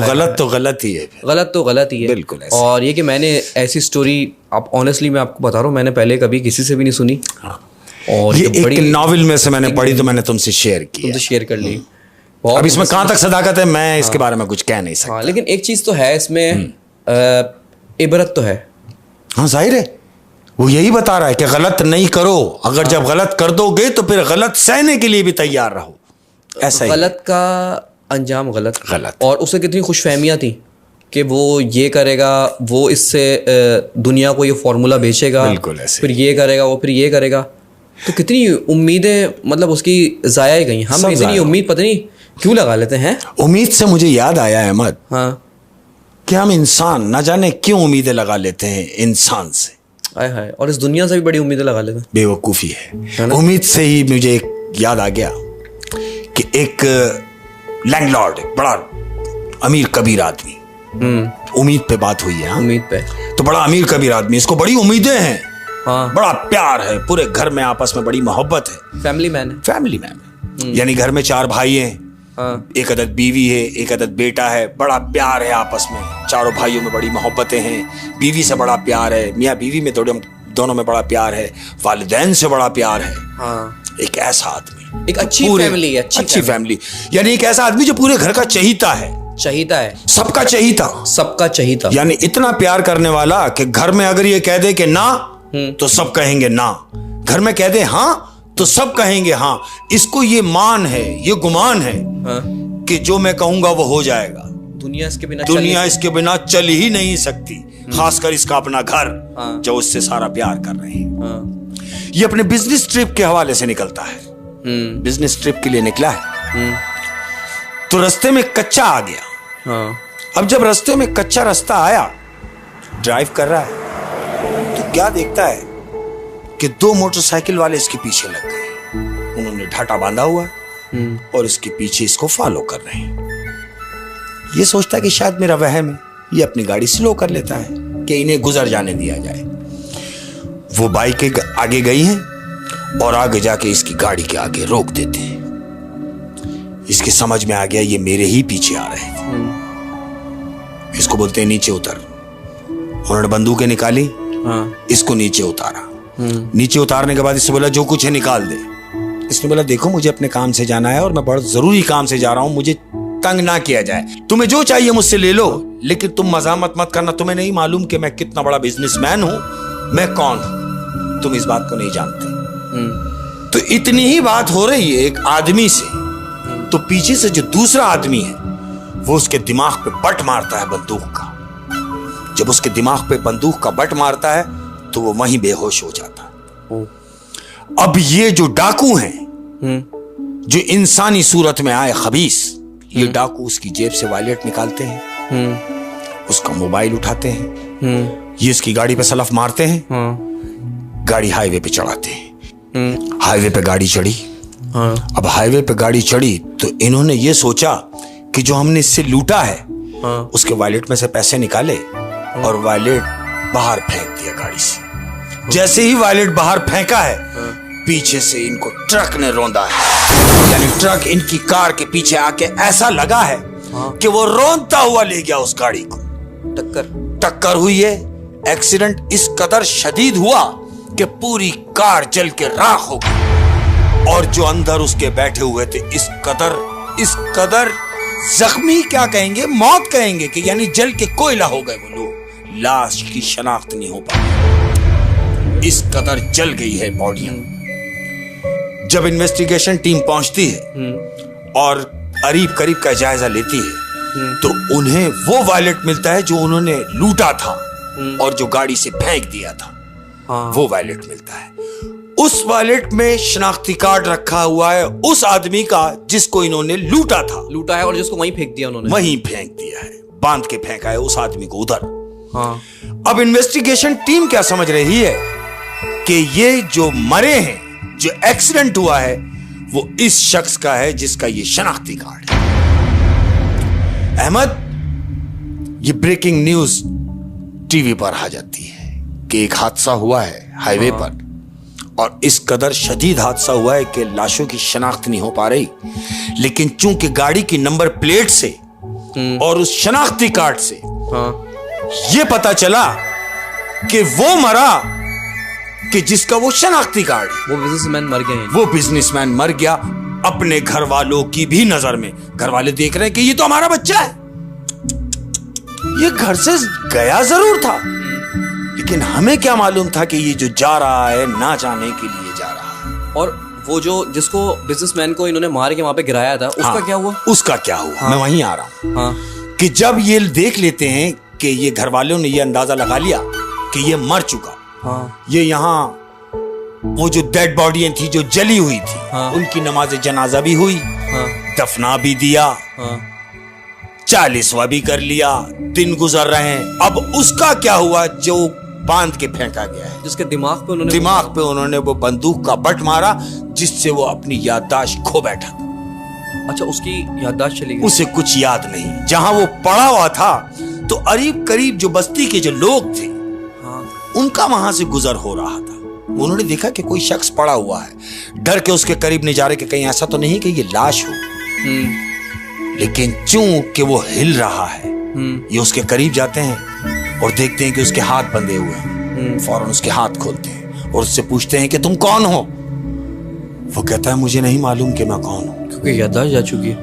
गलत ही है।
गलत तो गलत ही है,
बिल्कुल ऐसे।
और ये कि मैंने ऐसी स्टोरी, आप ऑनेस्टली मैं आपको बता रहा हूँ, मैंने पहले कभी किसी से भी नहीं सुनी। और
ये एक नॉवेल में से मैंने पढ़ी तो मैंने तुमसे शेयर की,
तुमसे शेयर कर ली।
अब इसमें कहां तक सदाकत है मैं इसके बारे में कुछ कह नहीं सकता।
लेकिन एक चीज तो है इसमें, इबरत तो है।
हाँ जाहिर है, वो यही बता रहा है कि गलत नहीं करो। अगर जब गलत कर दोगे तो फिर गलत सहने के लिए भी तैयार रहो। ऐसा ही
गलत का अंजाम गलत।
और
उसे कितनी खुशफहमियां थी कि वो ये करेगा, वो इससे दुनिया को ये फॉर्मूला बेचेगा,
बिल्कुल ऐसे,
फिर ये करेगा, वो फिर ये करेगा। तो कितनी उम्मीदें मतलब उसकी जाया ही गई। हम इतनी उम्मीद पता नहीं क्यों लगा लेते हैं।
उम्मीद से मुझे याद आया अहमद,
हाँ,
कि हम इंसान न जाने क्यों उम्मीदें लगा लेते हैं इंसान से।
आय हाय, और इस दुनिया से भी बड़ी उम्मीदें लगा लेते हैं।
बेवकूफ़ी है। उम्मीद से ही मुझे एक याद आ गया कि एक लैंडलॉर्ड, बड़ा अमीर कबीर आदमी, उम्मीद पे बात हुई है।
उम्मीद पे
तो बड़ा अमीर कबीर आदमी, इसको बड़ी उम्मीदें हैं,
हाँ,
बड़ा प्यार है, पूरे घर में आपस में बड़ी मोहब्बत है।
फैमिली मैन है।
फैमिली मैन यानी घर में 4 भाई हैं,
हाँ,
एक अदद बीवी है, एक अदद बेटा है, बड़ा प्यार है आपस में, चारों भाइयों में बड़ी मोहब्बतें हैं, बीवी से बड़ा प्यार है, मियाँ बीवी में दोनों में बड़ा प्यार है, वालिदैन से बड़ा प्यार है।
हाँ,
एक ऐसा आदमी,
एक अच्छी फैमिली है,
अच्छी फैमिली, यानी एक ऐसा आदमी जो पूरे घर का चहीता है, सबका चहीता, यानी इतना प्यार करने वाला कि घर में अगर ये कह दे कि ना तो सब कहेंगे ना, घर में कह दे हाँ तो सब कहेंगे हाँ। इसको ये मान है, ये गुमान है,
हाँ,
कि जो मैं कहूंगा वो हो जाएगा।
दुनिया
इसके बिना चल ही नहीं सकती, खासकर इसका अपना घर,
हाँ,
जो उससे सारा प्यार कर रहे हैं।
हाँ,
ये अपने बिजनेस ट्रिप के हवाले से निकलता है, बिजनेस ट्रिप के लिए निकला है। तो रास्ते में कच्चा आ गया।
हाँ,
अब जब रास्ते में कच्चा रास्ता आया, ड्राइव कर रहा है, तो क्या देखता है कि 2 मोटरसाइकिल वाले इसके पीछे लग गए। उन्होंने ढाटा बांधा हुआ है और इसके पीछे इसको फॉलो कर रहे हैं। ये सोचता है कि शायद मेरा वहम है, ये अपनी गाड़ी स्लो कर लेता है कि इन्हें गुजर जाने दिया जाए। वो बाइक के आगे गई हैं और आगे जाके इसकी गाड़ी के आगे रोक देते हैं। इसके समझ में आ गया ये मेरे ही पीछे आ रहे थे। इसको बोलते हैं नीचे उतर। उन्होंने बंदूकें निकाली,
हाँ,
इसको नीचे उतारा। नीचे उतारने के बाद इससे बोला जो कुछ है निकाल दे। इसने बोला देखो मुझे अपने काम से जाना है और मैं बहुत जरूरी काम से जा रहा हूं, मुझे तंग ना किया जाए, तुम्हें जो चाहिए मुझसे ले लो, लेकिन तुम मजामत मत करना। तुम्हें नहीं मालूम कि मैं कितना बड़ा बिजनेसमैन हूं, मैं कौन हूं, तुम इस बात को नहीं जानते। तो इतनी ही बात हो रही है एक आदमी से, तो पीछे से जो दूसरा आदमी है वो उसके दिमाग पे बट मारता है बंदूक का। जब उसके दिमाग पे बंदूक का बट मारता है तो वो वहीं बेहोश हो जाता है। अब ये जो डाकू हैं, जो इंसानी सूरत में आए खबीस, ये डाकू उसकी जेब से वॉलेट निकालते हैं, उसका मोबाइल उठाते हैं, ये इसकी गाड़ी पे सलफ मारते हैं, गाड़ी हाईवे पे चढ़ाते हैं। हाईवे पे गाड़ी चढ़ी। अब हाईवे पे गाड़ी चढ़ी तो इन्होंने ये सोचा कि जो हमने इससे लूटा है, उसके वॉलेट में से पैसे निकाले और वॉलेट बाहर फेंक दिया गाड़ी से। जैसे ही वॉलेट बाहर फेंका है, पीछे से इनको ट्रक ने रौंदा है, यानी ट्रक इनकी कार के पीछे आके ऐसा लगा है कि वो रौंदता हुआ ले गया उस गाड़ी को। टक्कर हुई है। एक्सीडेंट इस कदर शदीद हुआ कि पूरी कार जल के राख हो गई और जो अंदर उसके बैठे हुए थे इस कदर जख्मी, क्या कहेंगे, मौत कहेंगे कि यानी जल के कोयला हो गए वो लोग। लाश की शनाख्त नहीं हो पाई, इस कदर जल गई है बॉडियां। जब इन्वेस्टिगेशन टीम पहुंचती है और करीब करीब का जायजा लेती है तो उन्हें वो वॉलेट मिलता है जो उन्होंने लूटा था और जो गाड़ी से फेंक दिया था, वो वॉलेट मिलता है। उस वॉलेट में शनाख्ती कार्ड रखा हुआ है उस आदमी का जिसको इन्होंने लूटा है
और जिसको वहीं फेंक दिया उन्होंने,
वहीं फेंक दिया है, बांध के फेंका है उस आदमी को उधर। अब इन्वेस्टिगेशन टीम क्या समझ रही है कि ये जो मरे हैं, जो एक्सीडेंट हुआ है, वो इस शख्स का है जिसका ये शनाख्ती कार्ड है। अहमद, ये ब्रेकिंग न्यूज टीवी पर आ जाती है कि एक हादसा हुआ है हाईवे पर और इस कदर शदीद हादसा हुआ है कि लाशों की शनाख्त नहीं हो पा रही, लेकिन चूंकि गाड़ी की नंबर प्लेट से और उस शनाख्ती कार्ड से यह पता चला कि वो मरा कि जिसका वो शनाख्ती कार्ड,
वो बिजनेसमैन मर गए।
वो बिजनेसमैन मर गया अपने घर वालों की भी नजर में। घर वाले देख रहे हैं कि ये तो हमारा बच्चा है, ये घर से गया जरूर था, लेकिन हमें क्या मालूम था कि ये जो जा रहा है ना जाने के लिए जा रहा है।
और वो जो जिसको बिजनेसमैन को इन्होंने मार के वहां पे गिराया था, उसका क्या हुआ?
उसका क्या हुआ? मैं वहीं आ रहा हूं कि जब ये देख लेते हैं कि ये घर वालों ने ये अंदाजा लगा लिया कि ये मर चुका, ये यहाँ वो जो डेड बॉडियां थी जो जली हुई थी, उनकी नमाज जनाजा भी हुई, दफना भी दिया, 40वां भी कर लिया, दिन गुजर रहे हैं। अब उसका क्या हुआ जो बांध के फेंका गया है।
जिसके दिमाग पे
उन्होंने वो बंदूक का बट मारा, जिससे वो अपनी याददाश्त खो बैठा था।
अच्छा, उसकी याददाश्त चली गई,
उसे कुछ याद नहीं। जहां वो पड़ा हुआ था तो करीब करीब जो बस्ती के जो लोग थे,
हाँ,
उनका वहां से गुजर हो रहा था। उन्होंने देखा कि कोई शख्स पड़ा हुआ है, डर के उसके करीब नहीं जा रहे कि कहीं ऐसा तो नहीं कि ये लाश हो। लेकिन चूंकि वो हिल रहा है, ये उसके करीब जाते हैं और देखते हैं कि उसके हाथ बंधे हुए हैं। फौरन उसके हाथ खोलते हैं और उससे पूछते हैं कि तुम कौन हो। वो कहता है मुझे नहीं मालूम कि मैं कौन हूं,
क्योंकि याददाश्त जा चुकी है,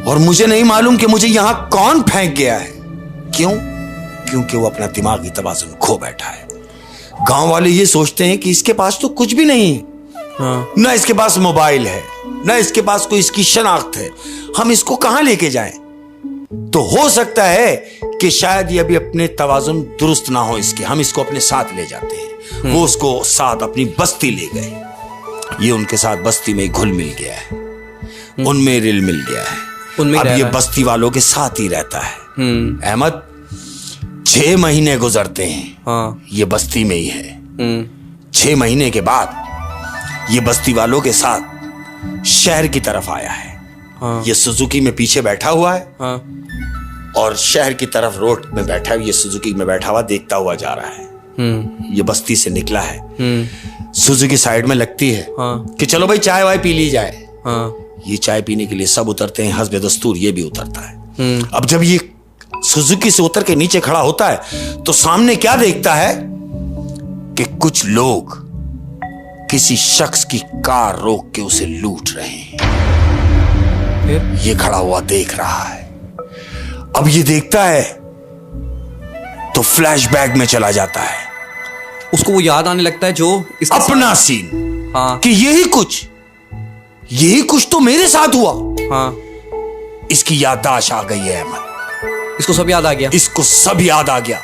और मुझे नहीं मालूम कि मुझे यहां कौन फेंक गया है। क्यों? क्योंकि वो अपना दिमागी तवाज़ुन खो बैठा है। गांव वाले ये सोचते हैं कि इसके पास तो कुछ भी नहीं है,
हाँ,
ना इसके पास मोबाइल है, ना इसके पास कोई इसकी शनाख्त है, हम इसको कहां लेके जाएं? तो हो सकता है कि शायद ये अभी अपने तवाज़ुन दुरुस्त ना हो इसके, हम इसको अपने साथ ले जाते हैं। वो उसको साथ अपनी बस्ती ले गए। ये उनके साथ बस्ती में घुल मिल गया है, उनमें रिल मिल गया है, अब ये बस्ती वालों के साथ ही रहता है। अहमद, 6 महीने गुजरते हैं,
हाँ,
ये बस्ती में ही है। 6 महीने के बाद ये बस्ती वालों के साथ शहर की तरफ आया है।
हाँ,
ये सुजुकी में पीछे बैठा हुआ है,
हाँ,
और शहर की तरफ रोड में बैठा है। ये सुजुकी में बैठा हुआ देखता हुआ जा रहा है। ये बस्ती से निकला है, सुजुकी साइड में लगती है,
हाँ,
कि चलो भाई चाय वाय पी ली जाए।
हाँ,
ये चाय पीने के लिए सब उतरते हैं, हस्ब दस्तूर ये भी उतरता है। अब जब ये सुजुकी से उतर के नीचे खड़ा होता है तो सामने क्या देखता है कि कुछ लोग किसी शख्स की कार रोक के उसे लूट रहे हैं।
फिर
ये खड़ा हुआ देख रहा है। अब ये देखता है तो फ्लैशबैक में चला जाता है,
उसको वो याद आने लगता है जो
अपना सीन,
हाँ,
कि यही कुछ तो मेरे साथ हुआ।
हाँ,
इसकी याददाश्त आ गई है अहमद,
इसको सब याद आ गया,
इसको सब याद आ गया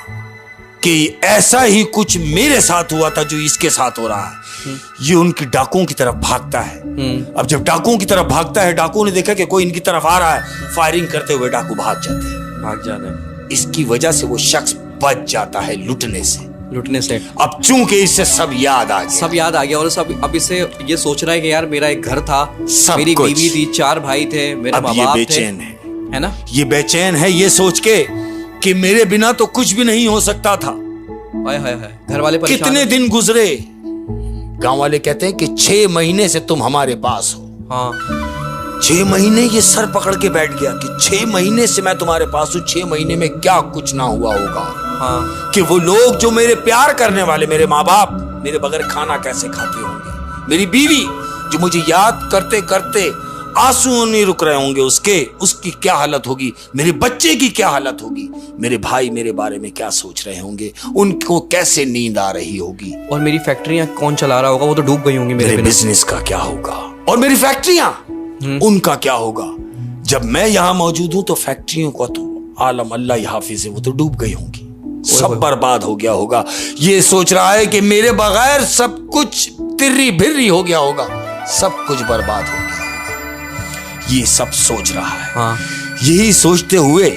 कि ऐसा ही कुछ मेरे साथ हुआ था जो इसके साथ हो रहा है। ये उनकी डाकुओं की तरफ भागता है। अब जब डाकुओं की तरफ भागता है, डाकुओं ने देखा कि कोई इनकी तरफ आ रहा है, फायरिंग करते हुए डाकू भाग जाते हैं। इसकी वजह से वो शख्स बच जाता है लूटने से। अब चूंकि इससे सब याद आ गया,
और सब अब इसे ये सोच रहा है कि यार मेरा एक घर था, मेरी
कुछ।
बीवी थी, 4 भाई थे, मेरे माँ बाप थे,
बेचैन
है ना?
ये बेचैन है ये सोच के कि मेरे बिना तो कुछ भी नहीं हो सकता था।
हाय हाय हाय, घर वाले परेशान।
कितने दिन गुजरे, गांव वाले कहते हैं कि 6 महीने से तुम हमारे पास हो।
हाँ,
6 महीने ये सर पकड़ के बैठ गया कि 6 महीने से मैं तुम्हारे पास हूं, 6 महीने में क्या कुछ ना हुआ होगा।
हाँ,
कि वो लोग जो मेरे प्यार करने वाले, मेरे माँ बाप मेरे बगैर खाना कैसे खाते होंगे, मेरी बीवी जो मुझे याद करते करते आंसू नहीं रुक रहे होंगे, उसकी क्या हालत होगी, मेरे बच्चे की क्या हालत होगी, मेरे भाई मेरे बारे में क्या सोच रहे होंगे, उनको कैसे नींद आ रही होगी,
और मेरी फैक्ट्रियां कौन चला रहा होगा, वो तो डूब गई होंगी
मेरे बिजनेस का क्या होगा, और मेरी फैक्ट्रियां उनका क्या होगा। जब मैं यहां मौजूद हूं तो फैक्ट्रियों का तो आलम अल्लाह हाफिज है, वो तो डूब गई होंगी, सब बर्बाद हो गया होगा। ये सोच रहा है कि मेरे बगैर सब कुछ तिर्री भिर्री हो गया होगा, सब कुछ बर्बाद हो गया होगा, ये सब सोच रहा है।
हाँ,
यही सोचते हुए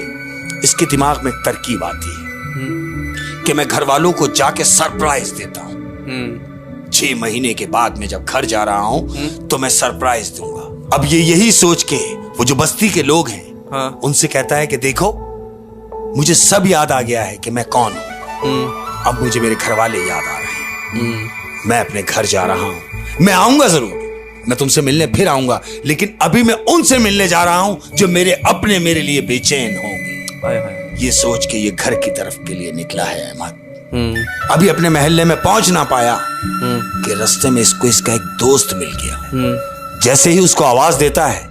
इसके दिमाग में एक तरकीब आती है कि मैं घर वालों को जाके सरप्राइज देता हूं। 6 महीने के बाद में जब घर जा रहा हूं तो मैं सरप्राइज दूंगा। अब ये यही सोच के वो जो बस्ती के लोग हैं,
हाँ,
उनसे कहता है कि देखो मुझे सब याद आ गया है कि मैं कौन हूं। अब मुझे मेरे घर वाले याद आ रहे हैं। मैं अपने घर जा रहा हूं, मैं आऊंगा जरूर, मैं तुमसे मिलने फिर आऊंगा, लेकिन अभी मैं उनसे मिलने जा रहा हूं जो मेरे अपने मेरे लिए बेचैन होंगे।
हाय हाय,
ये सोच के ये घर की तरफ के लिए निकला है अहमद। अभी अपने महल्ले में पहुंच ना पाया कि रास्ते में इसको इसका एक दोस्त मिल गया। जैसे ही उसको आवाज देता है,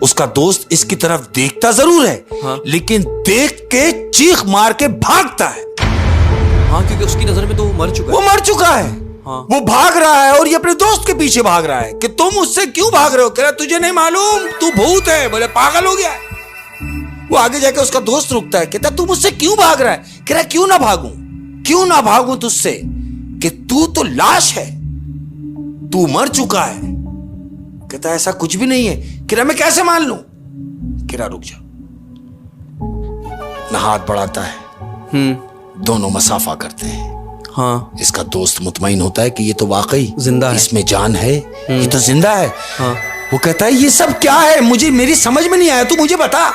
उसका दोस्त इसकी तरफ देखता जरूर है,
हाँ,
लेकिन देख के चीख मार के भागता है।
हाँ, क्योंकि उसकी नजर में तो वो मर चुका है। हाँ,
वो भाग रहा है और ये अपने दोस्त के पीछे भाग रहा है कि तुम उससे क्यों भाग रहे हो। कह रहा तुझे नहीं मालूम, तू भूत है। बोले पागल हो गया है। वो आगे जाके उसका दोस्त रुकता है, कहता तू मुझसे क्यों भाग रहा है। कह रहा क्यों ना भागूं तुझसे, कि तू तो लाश है, तू मर चुका है। कहता ऐसा कुछ भी नहीं है। कह रहा मैं कैसे मान लूं। कह रहा रुक जा। ना हाथ बढ़ाता है, दोनों मसाफा करते हैं,
हाँ।
इसका दोस्त मुतमईन होता है कि ये तो वाकई
जिंदा है,
इसमें जान है, ये तो जिंदा है।
हाँ।
वो कहता है ये सब क्या है, मुझे मेरी समझ में नहीं आया, तू मुझे बता।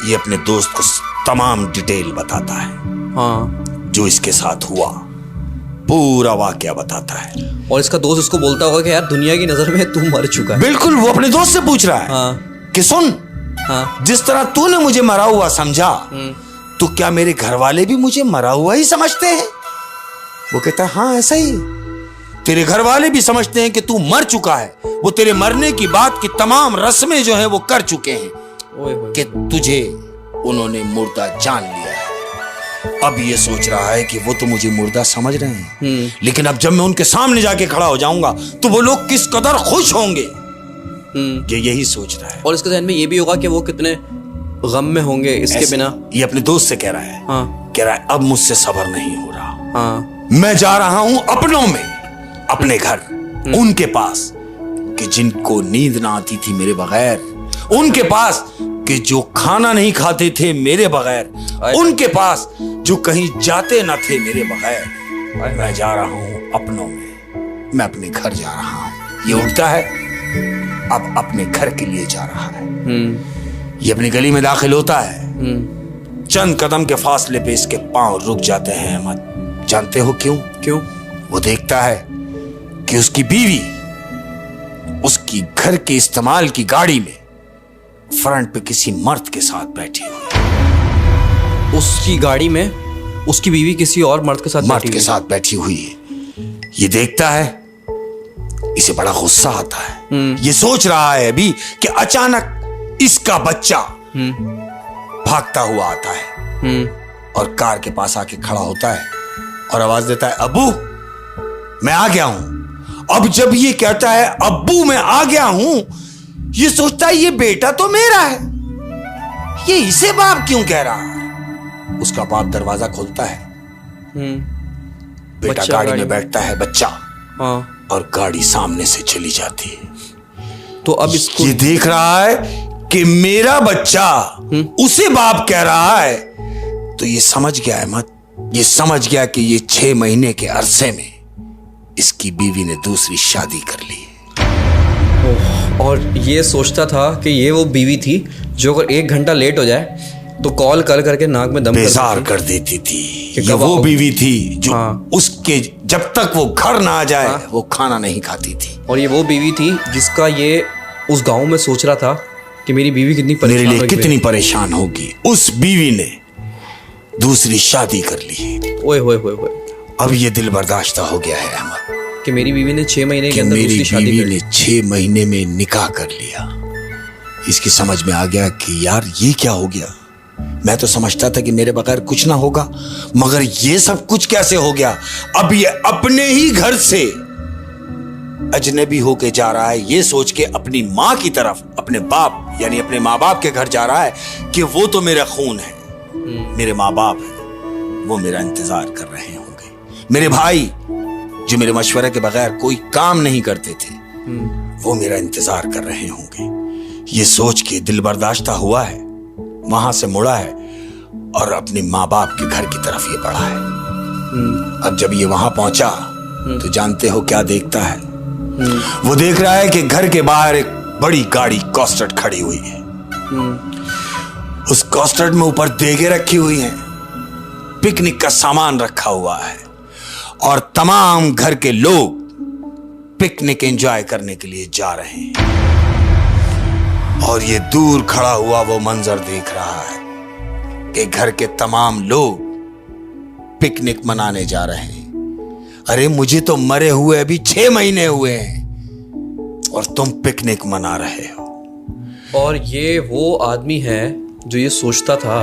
ये अपने दोस्त को तमाम डिटेल बताता है,
हाँ।
जो इसके साथ हुआ पूरा वाकया बताता है।
और इसका दोस्त इसको बोलता होगा कि यार दुनिया की नजर में तू मर चुका है।
बिल्कुल, वो अपने दोस्त से पूछ रहा है
हाँ।
कि सुन,
हाँ।
जिस तरह तूने मुझे मरा हुआ समझा, तो क्या मेरे घर वाले भी मुझे मरा हुआ ही समझते हैं? वो कहता है हाँ ऐसा ही, तेरे घर वाले भी समझते हैं कि तू मर चुका है। वो तेरे मरने की बात की तमाम रस्में जो हैं वो कर चुके हैं कि तुझे उन्होंने मुर्दा जान लिया है। अब ये सोच रहा है कि वो तो मुझे मुर्दा समझ रहे हैं, लेकिन अब जब मैं उनके सामने जाके खड़ा हो जाऊंगा तो वो लोग किस कदर खुश होंगे, ये यही सोच रहा है।
और इसके ज़हन में ये भी होगा कि वो कितने गम में होंगे इसके बिना।
ये अपने दोस्त से कह रहा है,
हाँ।
कह रहा है अब मुझसे सब्र नहीं हो रहा,
हाँ।
मैं जा रहा हूं अपनों में, अपने घर, उनके पास कि जिनको नींद ना आती थी मेरे बगैर, उनके पास कि जो खाना नहीं खाते थे मेरे बगैर, उनके पास जो कहीं जाते न थे मेरे बगैर। मैं जा रहा हूं अपनों में, मैं अपने घर जा रहा हूं। ये उठता है, अब अपने घर के लिए जा रहा है। ये अपनी गली में दाखिल होता है, चंद कदम के फासले पे इसके पांव रुक जाते हैं। अहमद, जानते हो क्यों?
क्यों? वो
देखता है कि उसकी बीवी उसकी घर के इस्तेमाल की गाड़ी में फ्रंट पे किसी मर्द के साथ बैठी हुई।
उसकी गाड़ी में उसकी बीवी किसी और मर्द के साथ
बैठी हुई है। ये देखता है, इसे बड़ा गुस्सा आता है। ये सोच रहा है अभी कि अचानक इसका बच्चा भागता हुआ आता है और कार के पास आके खड़ा होता है और आवाज देता है, अब्बू मैं आ गया हूं। अब जब ये कहता है अब्बू मैं आ गया हूं, ये सोचता है ये बेटा तो मेरा है, ये इसे बाप क्यों कह रहा है। उसका बाप दरवाजा खोलता है, बेटा गाड़ी में बैठता है, बच्चा,
हाँ।
और गाड़ी सामने से चली जाती है।
तो अब इसको
ये देख रहा है कि मेरा बच्चा उसे बाप कह रहा है, तो ये समझ गया अहमद, ये समझ गया कि ये 6 महीने के अरसे में इसकी बीवी ने दूसरी शादी कर ली।
और ये सोचता था कि ये वो बीवी थी जो अगर 1 घंटा लेट हो जाए तो कॉल कर करके नाक में दम
बेजार कर देती थी। ये वो बीवी थी जो उसके जब तक वो घर ना आ जाए वो खाना नहीं खाती थी।
और ये वो बीवी थी जिसका ये उस गांव में सोच रहा था कि मेरी बीवी कितनी
मेरे लिए कितनी परेशान होगी। उस बीवी ने दूसरी शादी कर ली।
ओए होए होए होए।
अब ये दिल बर्दाश्त हो गया है अहमद
कि मेरी बीवी ने 6 महीने के अंदर दूसरी शादी कर ली।
6 महीने में निकाह कर लिया। इसकी समझ में आ गया कि यार ये क्या हो गया। मैं तो समझता था कि मेरे बगैर कुछ ना होगा, मगर ये सब कुछ कैसे हो गया। अब ये अपने ही घर से अजनबी होके जा रहा है, ये सोच के अपनी माँ की तरफ, अपने बाप यानी अपने माँ बाप के घर जा रहा है कि वो तो मेरा खून है, मेरे माँ बाप है, वो मेरा इंतजार कर रहे होंगे। मेरे भाई जो मेरे मशवरे के बगैर कोई काम नहीं करते थे, वो मेरा इंतजार कर रहे होंगे। ये सोच के दिल बर्दाश्ता हुआ है, वहां से मुड़ा है और अपने माँ बाप के घर की तरफ ये बढ़ा है। अब जब ये वहां पहुंचा तो जानते हो क्या देखता है। वो देख रहा है कि घर के बाहर एक बड़ी गाड़ी कॉस्टर्ड खड़ी हुई है। उस कॉस्टर्ड में ऊपर देगे रखी हुई हैं, पिकनिक का सामान रखा हुआ है और तमाम घर के लोग पिकनिक एंजॉय करने के लिए जा रहे हैं। और ये दूर खड़ा हुआ वो मंजर देख रहा है कि घर के तमाम लोग पिकनिक मनाने जा रहे हैं। अरे मुझे तो मरे हुए अभी 6 महीने हुए हैं और तुम पिकनिक मना रहे हो।
और ये वो आदमी है जो ये सोचता था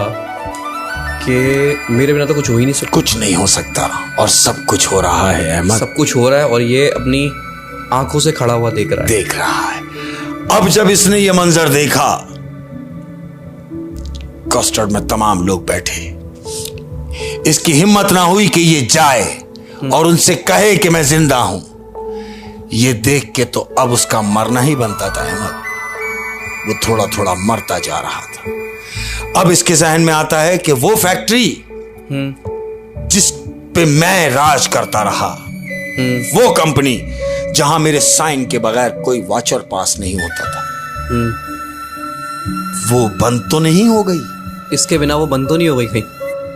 कि मेरे बिना तो कुछ हो ही नहीं सकता,
कुछ नहीं हो सकता, और सब कुछ हो रहा है अहमद,
सब कुछ हो रहा है और ये अपनी आंखों से खड़ा हुआ देख रहा
है। अब जब इसने ये मंजर देखा, कॉस्टर्ड में तमाम लोग बैठे, इसकी हिम्मत ना हुई कि ये जाए और उनसे कहे कि मैं जिंदा हूं। ये देख के तो अब उसका मरना ही बनता था अहमद। वो थोड़ा थोड़ा मरता जा रहा था। अब इसके जहन में आता है कि वो फैक्ट्री जिस पे मैं राज करता रहा। वो कंपनी जहां मेरे साइन के बगैर कोई वाचर पास नहीं होता था, वो बंद तो नहीं हो गई?
इसके बिना वो बंद तो नहीं हो गई कहीं?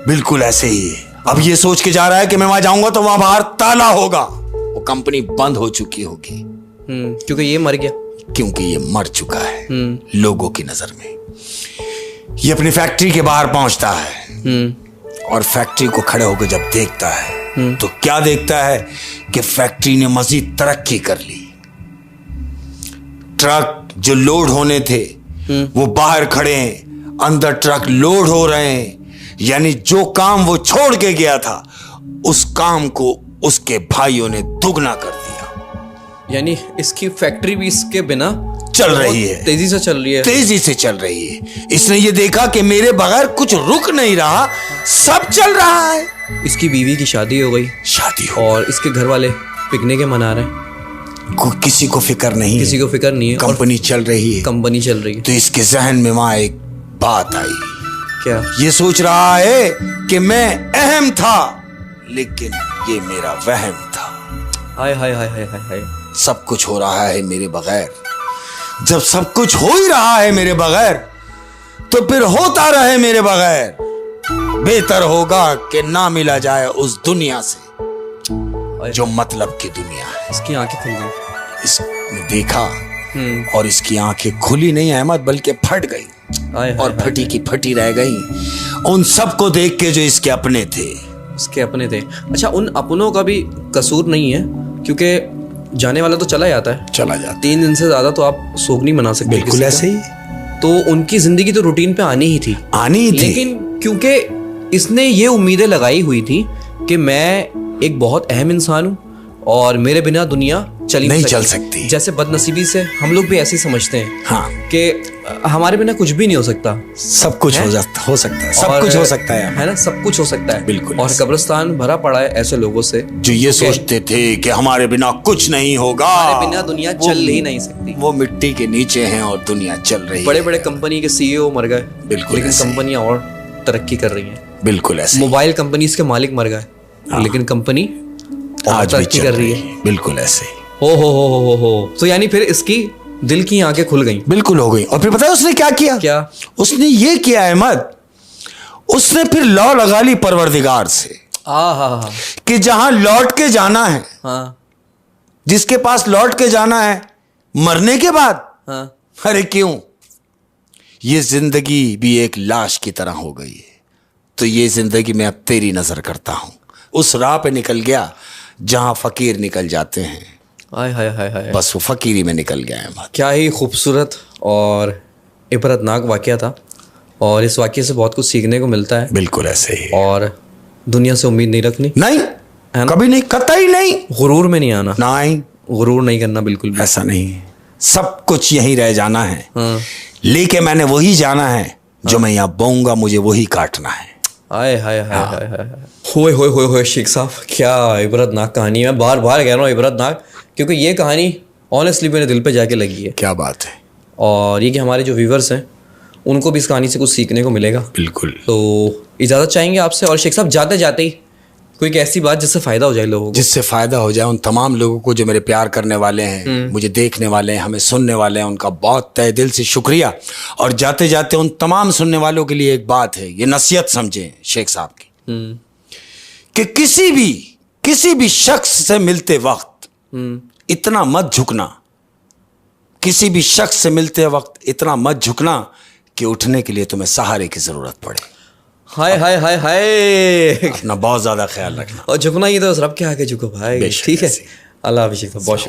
बिल्कुल ऐसे ही है। अब ये सोच के जा रहा है कि मैं वहां जाऊंगा तो वहां बाहर ताला होगा, वो कंपनी बंद हो चुकी होगी।
क्योंकि ये मर गया।
क्योंकि ये मर चुका है लोगों की नजर में। ये अपनी फैक्ट्री के बाहर पहुंचता है और फैक्ट्री को खड़े होकर जब देखता है तो क्या देखता है कि फैक्ट्री ने मजीद तरक्की कर ली। ट्रक जो लोड होने थे वो बाहर खड़े हैं, अंदर ट्रक लोड हो रहे हैं। यानी जो काम वो छोड़ के गया था उस काम को उसके भाइयों ने दुगना कर दिया।
यानी इसकी फैक्ट्री भी इसके बिना
चल रही है,
तेजी से चल रही है,
तेजी से चल रही है। इसने ये देखा कि मेरे बगैर कुछ रुक नहीं रहा, सब चल रहा है।
इसकी बीवी की शादी हो गई,
शादी हो,
और इसके घर वाले पिकनिक मना रहे हैं,
किसी को फिक्र नहीं,
किसी को फिक्र नहीं है,
कंपनी चल रही है,
कंपनी चल रही है।
तो इसके जहन में वहां एक बात आई।
क्या?
ये सोच रहा है कि मैं अहम था, लेकिन ये मेरा वहम था।
हाय हाय हाय हाय हाय हाय।
सब कुछ हो रहा है मेरे बगैर। जब सब कुछ हो ही रहा है मेरे बगैर तो फिर होता रहे मेरे बगैर। बेहतर होगा कि ना मिला जाए उस दुनिया से जो मतलब की दुनिया है।
इसकी आंखें खुल गई।
इसने देखा और इसकी आंखें खुली नहीं अहमद, बल्कि फट गई और फटी की फटी रह गई उन सबको देख के जो इसके अपने थे।
इसके अपने थे। अच्छा, उन अपनों का भी कसूर नहीं है, क्योंकि जाने वाला तो चला जाता है,
चला जाता।
3 दिन से ज्यादा तो आप शोक नहीं मना सकते।
बिल्कुल ऐसे ही।
तो उनकी जिंदगी तो रूटीन पे आनी ही थी, लेकिन क्योंकि इसने ये उम्मीदें लगाई हुई थी कि मैं एक बहुत अहम इंसान हूँ और मेरे बिना दुनिया नहीं
चल सकती।
जैसे बदनसीबी से हम लोग भी ऐसे समझते हैं,
हाँ,
कि हमारे बिना कुछ भी नहीं हो सकता।
सब कुछ हो सकता है, सब कुछ हो सकता है
ना, सब कुछ हो सकता है।
बिल्कुल।
और कब्रिस्तान भरा पड़ा है ऐसे लोगों से
जो ये सोचते थे कि हमारे बिना कुछ नहीं होगा,
हमारे बिना दुनिया चल ही नहीं सकती।
वो मिट्टी के नीचे हैं और दुनिया चल रही है।
बड़े बड़े कंपनी के सीईओ मर गए,
बिल्कुल,
लेकिन कंपनियां और तरक्की कर रही हैं।
बिल्कुल ऐसे।
मोबाइल कंपनीज के मालिक मर गए, लेकिन कंपनी
आज भी
तरक्की कर रही है।
बिल्कुल ऐसे।
हो। तो यानी फिर इसकी दिल की आंखें खुल गई।
बिल्कुल हो गई। और फिर पता है उसने क्या किया?
क्या
उसने ये किया अहमद, उसने फिर लौ लगा ली परवरदिगार से कि जहां लौट के जाना है,
हाँ,
जिसके पास लौट के जाना है मरने के बाद,
हाँ,
अरे क्यों, ये जिंदगी भी एक लाश की तरह हो गई है, तो ये जिंदगी में अब तेरी नजर करता हूं। उस राह पे निकल गया जहां फकीर निकल जाते हैं।
हाय हाय हाय हाय।
बस वो फकीरी में निकल गया है।
क्या ही खूबसूरत और इबरतनाक वाकया था, और इस वाकये से बहुत कुछ सीखने को मिलता है।
बिल्कुल ऐसे ही।
और दुनिया से उम्मीद नहीं रखनी,
नहीं, कभी नहीं, कतई नहीं।
गुरूर में नहीं आना,
नहीं,
गुरूर नहीं करना, बिल्कुल भी
ऐसा नहीं है। सब कुछ यहीं रह जाना है,
हाँ।
लेके मैंने वही जाना है जो मैं यहाँ बोऊंगा, मुझे वही काटना है।
हाय हाय हाय हाय हाय। होए शेख साहब, क्या इबरतनाक कहानी है। मैं बार बार कह रहा हूँ इबरतनाक, क्योंकि ये कहानी ऑनेस्टली मेरे दिल पे जाके लगी है।
क्या बात है।
और ये कि हमारे जो व्यूवर्स हैं उनको भी इस कहानी से कुछ सीखने को मिलेगा।
बिल्कुल।
तो इजाज़त चाहेंगे आपसे। और शेख साहब, जाते जाते ही कोई ऐसी बात जिससे फ़ायदा हो जाए लोगों को,
जिससे फ़ायदा हो जाए उन तमाम लोगों को जो मेरे प्यार करने वाले हैं, मुझे देखने वाले हैं, हमें सुनने वाले हैं, उनका बहुत तहे दिल से शुक्रिया। और जाते जाते उन तमाम सुनने वालों के लिए एक बात है, ये नसीहत समझें शेख साहब की, कि किसी भी शख्स से मिलते वक्त इतना मत झुकना, किसी भी शख्स से मिलते वक्त इतना मत झुकना कि उठने के लिए तुम्हें सहारे की जरूरत पड़े।
हाय हाय हाय हाय।
अपना बहुत ज्यादा ख्याल रखना।
और झुकना ही तो रब के आगे झुको भाई। ठीक है, अल्लाह हाफिज़। बहुत